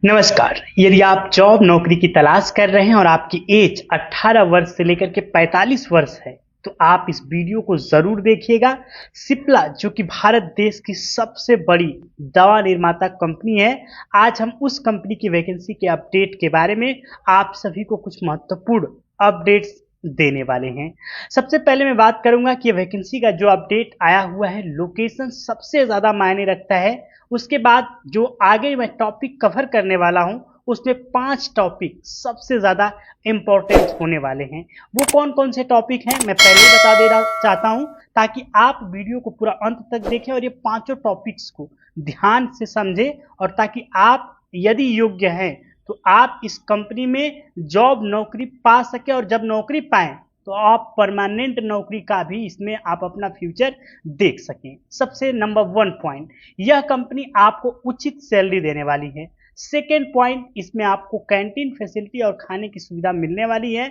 नमस्कार। यदि आप जॉब नौकरी की तलाश कर रहे हैं और आपकी एज 18 वर्ष से लेकर के 45 वर्ष है तो आप इस वीडियो को जरूर देखिएगा। सिप्ला जो कि भारत देश की सबसे बड़ी दवा निर्माता कंपनी है, आज हम उस कंपनी की वैकेंसी के अपडेट के बारे में आप सभी को कुछ महत्वपूर्ण अपडेट्स देने वाले हैं। सबसे पहले मैं बात करूंगा कि वैकेंसी का जो अपडेट आया हुआ है, लोकेशन सबसे ज्यादा मायने रखता है। उसके बाद जो आगे मैं टॉपिक कवर करने वाला हूं उसमें 5 टॉपिक सबसे ज्यादा इंपॉर्टेंट होने वाले हैं। वो कौन कौन से टॉपिक हैं मैं पहले ही बता देना चाहता हूं ताकि आप वीडियो को पूरा अंत तक देखें और ये पांचों टॉपिक्स को ध्यान से समझें, और ताकि आप यदि योग्य हैं तो आप इस कंपनी में जॉब नौकरी पा सके, और जब नौकरी पाएं तो आप परमानेंट नौकरी का भी इसमें आप अपना फ्यूचर देख सकें। सबसे नंबर 1 पॉइंट, यह कंपनी आपको उचित सैलरी देने वाली है। सेकेंड पॉइंट, इसमें आपको कैंटीन फैसिलिटी और खाने की सुविधा मिलने वाली है।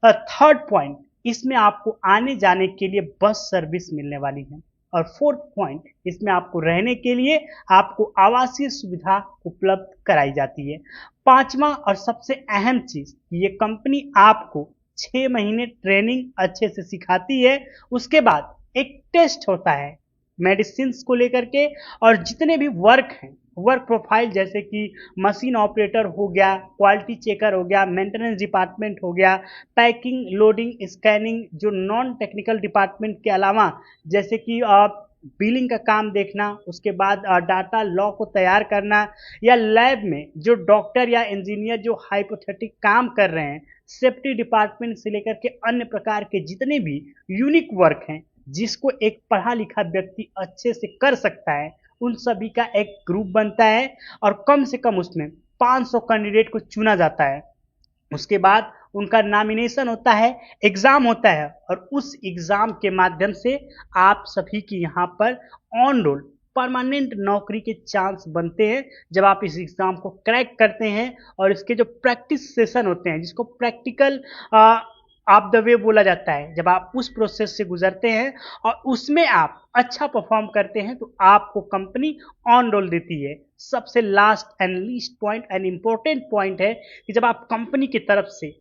थर्ड पॉइंट, इसमें आपको आने जाने के लिए बस सर्विस मिलने वाली है। और फोर्थ पॉइंट, इसमें आपको रहने के लिए आपको आवासीय सुविधा उपलब्ध कराई जाती है। पांचवा और सबसे अहम चीज, ये कंपनी आपको 6 महीने ट्रेनिंग अच्छे से सिखाती है। उसके बाद एक टेस्ट होता है मेडिसिन को लेकर के, और जितने भी वर्क हैं, वर्क प्रोफाइल जैसे कि मशीन ऑपरेटर हो गया, क्वालिटी चेकर हो गया, मेंटेनेंस डिपार्टमेंट हो गया, पैकिंग, लोडिंग, स्कैनिंग, जो नॉन टेक्निकल डिपार्टमेंट के अलावा जैसे कि बिलिंग का काम देखना, उसके बाद डाटा लॉ को तैयार करना, या लैब में जो डॉक्टर या इंजीनियर जो हाइपोथेटिक काम कर रहे हैं, सेफ्टी डिपार्टमेंट से लेकर के अन्य प्रकार के जितने भी यूनिक वर्क हैं जिसको एक पढ़ा लिखा व्यक्ति अच्छे से कर सकता है, उन सभी का एक ग्रुप बनता है और कम से कम उसमें 500 कैंडिडेट को चुना जाता है। उसके बाद उनका नॉमिनेशन होता है, एग्जाम होता है, और उस एग्जाम के माध्यम से आप सभी की यहाँ पर ऑन रोल परमानेंट नौकरी के चांस बनते हैं जब आप इस एग्जाम को क्रैक करते हैं। और इसके जो प्रैक्टिस सेशन होते हैं, जिसको प्रैक्टिकल आप द वे बोला जाता है, जब आप उस प्रोसेस से गुजरते हैं और उसमें आप अच्छा परफॉर्म करते हैं तो आपको कंपनी ऑन रोल देती है। सबसे last and least point and important point है कि जब आप कंपनी की तरफ से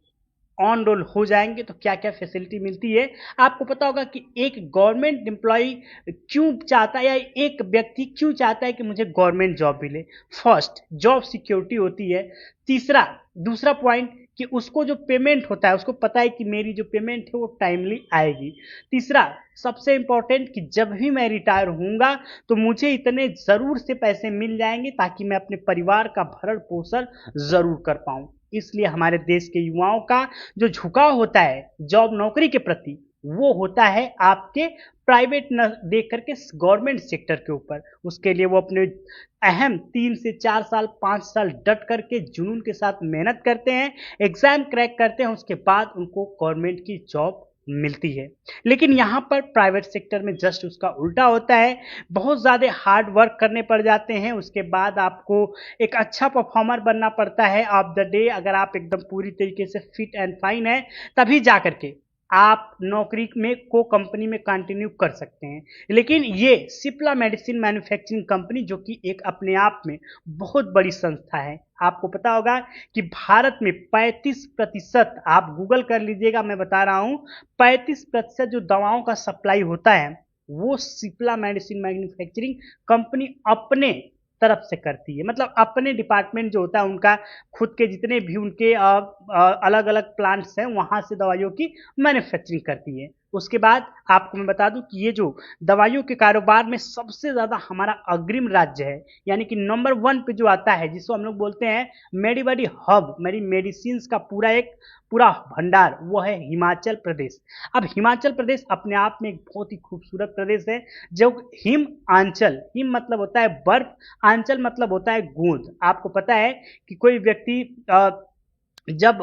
ऑन रोल हो जाएंगे तो क्या क्या फैसिलिटी मिलती है। आपको पता होगा कि एक गवर्नमेंट एम्प्लॉय क्यों चाहता है, या एक व्यक्ति क्यों चाहता है कि मुझे गवर्नमेंट जॉब मिले। फर्स्ट, जॉब सिक्योरिटी होती है। दूसरा पॉइंट कि उसको जो पेमेंट होता है उसको पता है कि मेरी जो पेमेंट है वो टाइमली आएगी। तीसरा, सबसे इंपॉर्टेंट, कि जब भी मैं रिटायर होऊंगा तो मुझे इतने जरूर से पैसे मिल जाएंगे ताकि मैं अपने परिवार का भरण पोषण जरूर कर पाऊं। इसलिए हमारे देश के युवाओं का जो झुकाव होता है जॉब नौकरी के प्रति, वो होता है आपके प्राइवेट न देख करके गवर्नमेंट सेक्टर के ऊपर। उसके लिए वो अपने अहम 3 से 4 साल 5 साल डट करके जुनून के साथ मेहनत करते हैं, एग्जाम क्रैक करते हैं, उसके बाद उनको गवर्नमेंट की जॉब मिलती है। लेकिन यहाँ पर प्राइवेट सेक्टर में जस्ट उसका उल्टा होता है। बहुत ज़्यादा हार्ड वर्क करने पड़ जाते हैं, उसके बाद आपको एक अच्छा परफॉर्मर बनना पड़ता है ऑफ द डे। अगर आप एकदम पूरी तरीके से फिट एंड फाइन है तभी जा करके आप नौकरी में को कंपनी में कंटिन्यू कर सकते हैं। लेकिन ये सिप्ला मेडिसिन मैन्युफैक्चरिंग कंपनी, जो कि एक अपने आप में बहुत बड़ी संस्था है, आपको पता होगा कि भारत में 35%, आप गूगल कर लीजिएगा, मैं बता रहा हूं, 35% जो दवाओं का सप्लाई होता है वो सिप्ला मेडिसिन मैन्युफैक्चरिंग कंपनी अपने तरफ से करती है। मतलब अपने डिपार्टमेंट जो होता है उनका खुद के जितने भी उनके अलग अलग प्लांट्स हैं वहां से दवाइयों की मैन्युफैक्चरिंग करती है। उसके बाद आपको मैं बता दूं कि ये जो दवाइयों के कारोबार में सबसे ज्यादा हमारा अग्रिम राज्य है, यानी कि नंबर 1 पे जो आता है, जिसको हम लोग बोलते हैं मेडिबडी हब, मेरी मेडिसिन का पूरा भंडार, वो है हिमाचल प्रदेश। अब हिमाचल प्रदेश अपने आप में एक बहुत ही खूबसूरत प्रदेश है। जो हिम आंचल, हिम मतलब होता है बर्फ, आंचल मतलब होता है गोद। आपको पता है कि कोई व्यक्ति जब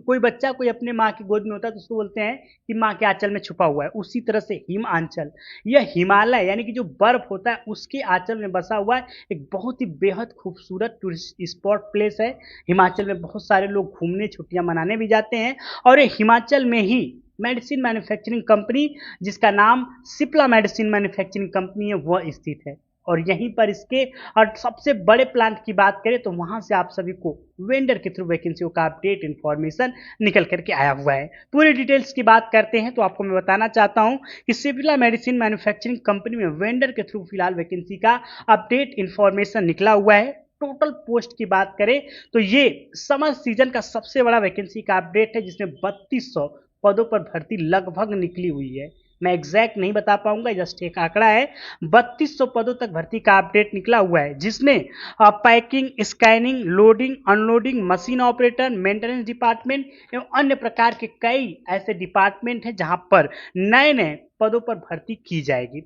कोई बच्चा कोई अपने माँ की गोद में होता है तो उसको बोलते हैं कि माँ के आंचल में छुपा हुआ है। उसी तरह से हिम आंचल, यह हिमालय यानी कि जो बर्फ होता है उसके आंचल में बसा हुआ है एक बहुत ही बेहद खूबसूरत टूरिस्ट स्पॉट प्लेस है। हिमाचल में बहुत सारे लोग घूमने छुट्टियां मनाने भी जाते हैं, और ये हिमाचल में ही मेडिसिन मैन्युफैक्चरिंग कंपनी, जिसका नाम सिप्ला मेडिसिन मैन्युफैक्चरिंग कंपनी है, वह स्थित है। और यहीं पर इसके और सबसे बड़े प्लांट की बात करें तो वहां से आप सभी को वेंडर के थ्रू वैकेंसियों का अपडेट इंफॉर्मेशन निकल करके आया हुआ है। पूरी डिटेल्स की बात करते हैं तो आपको मैं बताना चाहता हूं कि सिप्ला मेडिसिन मैन्युफैक्चरिंग कंपनी में वेंडर के थ्रू फिलहाल वैकेंसी का अपडेट इंफॉर्मेशन निकला हुआ है। टोटल पोस्ट की बात करें तो ये समर सीजन का सबसे बड़ा वैकेंसी का अपडेट है, जिसमें 3200 पदों पर भर्ती लगभग निकली हुई है। मैं एग्जैक्ट नहीं बता पाऊंगा, जस्ट एक आंकड़ा है। 3200 पदों तक भर्ती का अपडेट निकला हुआ है, जिसमें packing, scanning, loading, unloading, machine operator, maintenance department एवं अन्य प्रकार के कई ऐसे डिपार्टमेंट हैं जहां पर नए नए पदों पर भर्ती की जाएगी।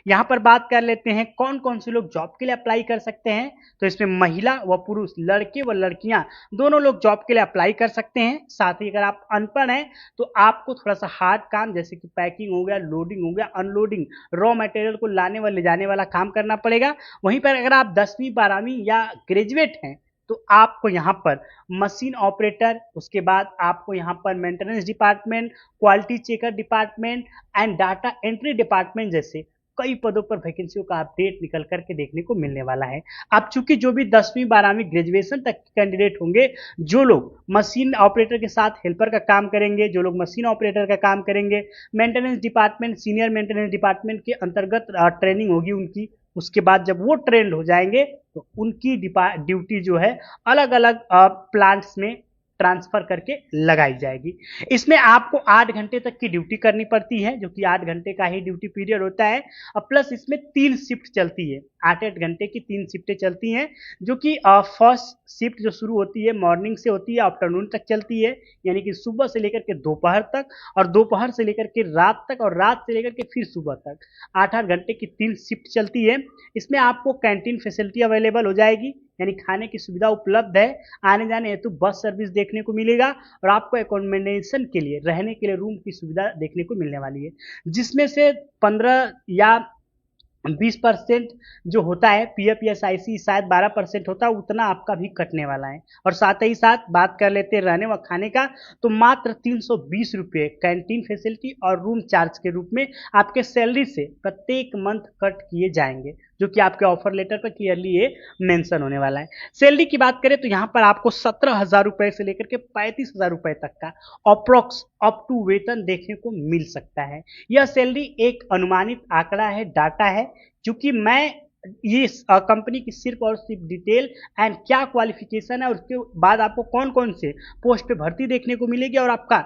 यहां पर बात कर लेते हैं कौन कौन से लोग जॉब के लिए अप्लाई कर सकते हैं। तो इसमें महिला व पुरुष, लड़के व लड़कियां दोनों लोग जॉब के लिए अप्लाई कर सकते हैं। साथ ही अगर आप अनपढ़ हैं तो आपको थोड़ा सा हार्ड काम जैसे कि पैकिंग हो गया, लोडिंग हो गया, अनलोडिंग, रॉ मटेरियल को लाने व ले जाने वाला काम करना पड़ेगा। वहीं पर अगर आप 10वीं 12वीं या ग्रेजुएट हैं तो आपको यहाँ पर मशीन ऑपरेटर, उसके बाद आपको यहाँ पर maintenance department, quality checker department and data entry department जैसे कई पदों पर वैकेंसियों का अपडेट निकल करके देखने को मिलने वाला है। अब चूंकि जो भी 10वीं 12वीं ग्रेजुएशन तक के कैंडिडेट होंगे, जो लोग मशीन ऑपरेटर के साथ हेल्पर का काम करेंगे, जो लोग मशीन ऑपरेटर का काम करेंगे, maintenance department, senior maintenance department के अंतर्गत ट्रेनिंग होगी उनकी। उसके बाद जब वो ट्रेंड हो जाएंगे तो उनकी ड्यूटी जो है अलग अलग प्लांट्स में ट्रांसफर करके लगाई जाएगी। इसमें आपको 8 घंटे तक की ड्यूटी करनी पड़ती है, जो कि 8 घंटे का ही ड्यूटी पीरियड होता है। और प्लस इसमें 3 शिफ्ट चलती है, 8-8 घंटे की 3 शिफ्टें चलती हैं, जो कि फर्स्ट शिफ्ट जो शुरू होती है मॉर्निंग से होती है, आफ्टरनून तक चलती है, यानी कि सुबह से लेकर के दोपहर तक, और दोपहर से लेकर के रात तक, और रात से लेकर के फिर सुबह तक 8-8 घंटे की 3 शिफ्ट चलती है। इसमें आपको कैंटीन फैसिलिटी अवेलेबल हो जाएगी, यानी खाने की सुविधा उपलब्ध है। आने जाने हेतु बस सर्विस देखने को मिलेगा और आपको एकोमोडेशन के लिए, रहने के लिए रूम की सुविधा देखने को मिलने वाली है, जिसमें से 15 या 20% जो होता है पीएफ या एसआईसी शायद 12% होता है, उतना आपका भी कटने वाला है। और साथ ही साथ बात कर लेते हैं रहने व खाने का, तो मात्र 320 रुपये कैंटीन फैसिलिटी और रूम चार्ज के रूप में आपके सैलरी से प्रत्येक मंथ कट किए जाएंगे, जो कि आपके ऑफर लेटर पर क्लियरली ये मेंशन होने वाला है। सैलरी की बात करें तो यहाँ पर आपको 17,000 रुपए से लेकर के 35,000 रुपए तक का अप्रोक्स अप टू वेतन देखने को मिल सकता है। यह सैलरी एक अनुमानित आंकड़ा है, डाटा है, क्योंकि मैं ये कंपनी की सिर्फ और सिर्फ डिटेल एंड क्या क्वालिफिकेशन है और उसके बाद आपको कौन कौन से पोस्ट पे भर्ती देखने को मिलेगी और आपका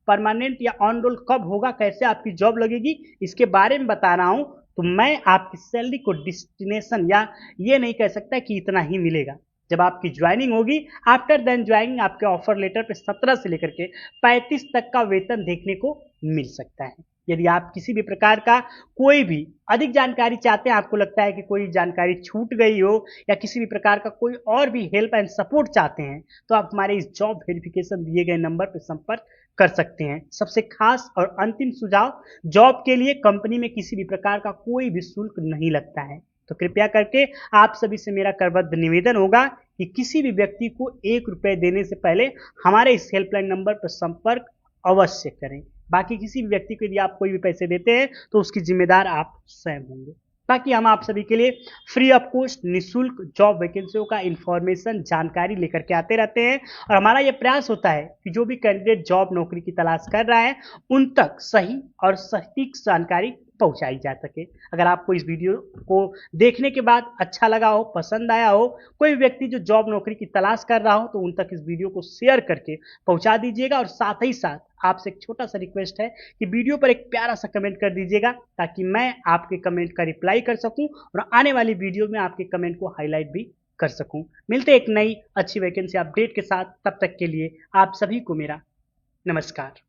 परमानेंट या ऑन रोल कब होगा, कैसे आपकी जॉब लगेगी, इसके बारे में बता रहा हूं। तो मैं आपकी सैलरी को डिस्टिनेशन या ये नहीं कह सकता कि इतना ही मिलेगा। जब आपकी ज्वाइनिंग होगी, आफ्टर देन ज्वाइनिंग आपके ऑफर लेटर पे 17 से लेकर के 35 तक का वेतन देखने को मिल सकता है। यदि आप किसी भी प्रकार का कोई भी अधिक जानकारी चाहते हैं, आपको लगता है कि कोई जानकारी छूट गई हो या किसी भी प्रकार का कोई और भी हेल्प एंड सपोर्ट चाहते हैं, तो आप हमारे इस जॉब वेरिफिकेशन दिए गए नंबर पर संपर्क कर सकते हैं। सबसे खास और अंतिम सुझाव, जॉब के लिए कंपनी में किसी भी प्रकार का कोई भी शुल्क नहीं लगता है। तो कृपया करके आप सभी से मेरा करबद्ध निवेदन होगा कि किसी भी व्यक्ति को 1 रुपये देने से पहले हमारे इस हेल्पलाइन नंबर पर संपर्क अवश्य करें। बाकी किसी भी व्यक्ति को यदि आप कोई भी पैसे देते हैं तो उसकी जिम्मेदार आप स्वयं होंगे। बाकी हम आप सभी के लिए फ्री ऑफ कॉस्ट निःशुल्क जॉब वैकेंसियों का इंफॉर्मेशन, जानकारी लेकर के आते रहते हैं, और हमारा यह प्रयास होता है कि जो भी कैंडिडेट जॉब नौकरी की तलाश कर रहा है उन तक सही और सटीक जानकारी पहुंचाई जा सके। अगर आपको इस वीडियो को देखने के बाद अच्छा लगा हो, पसंद आया हो, कोई व्यक्ति जो जॉब नौकरी की तलाश कर रहा हो, तो उन तक इस वीडियो को शेयर करके पहुंचा दीजिएगा। और साथ ही साथ आपसे एक छोटा सा रिक्वेस्ट है कि वीडियो पर एक प्यारा सा कमेंट कर दीजिएगा, ताकि मैं आपके कमेंट का रिप्लाई कर सकूं और आने वाली वीडियो में आपके कमेंट को हाईलाइट भी कर सकूं। मिलते एक नई अच्छी वैकेंसी अपडेट के साथ, तब तक के लिए आप सभी को मेरा नमस्कार।